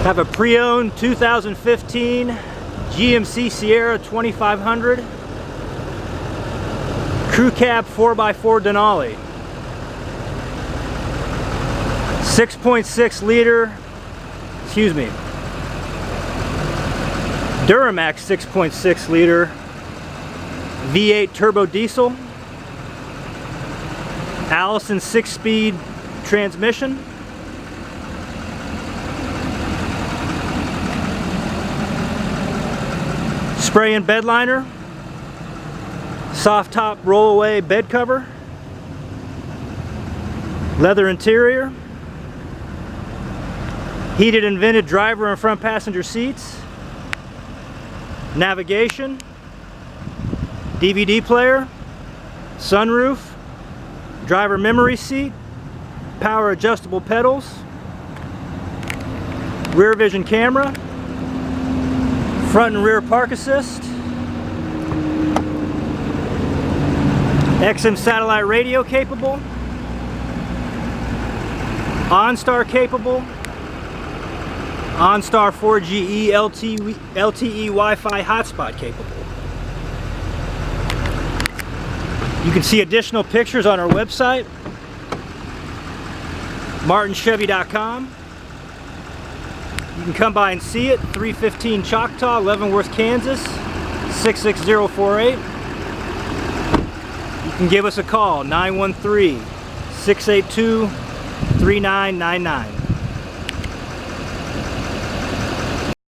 Have a pre-owned 2015 GMC Sierra 2500 Crew Cab 4x4 Denali. 6.6 liter, Duramax 6.6 liter V8 turbo diesel, Allison 6-speed transmission, spray and bed liner, soft top rollaway bed cover, leather interior, heated and vented driver and front passenger seats, navigation, DVD player, sunroof, driver memory seat, power adjustable pedals, rear vision camera, front and rear park assist, XM satellite radio capable, OnStar capable, OnStar 4G LTE Wi-Fi hotspot capable. You can see additional pictures on our website, martinchevy.com. You can come by and see it, 315 Choctaw, Leavenworth, Kansas, 66048. You can give us a call, 913-682-3999.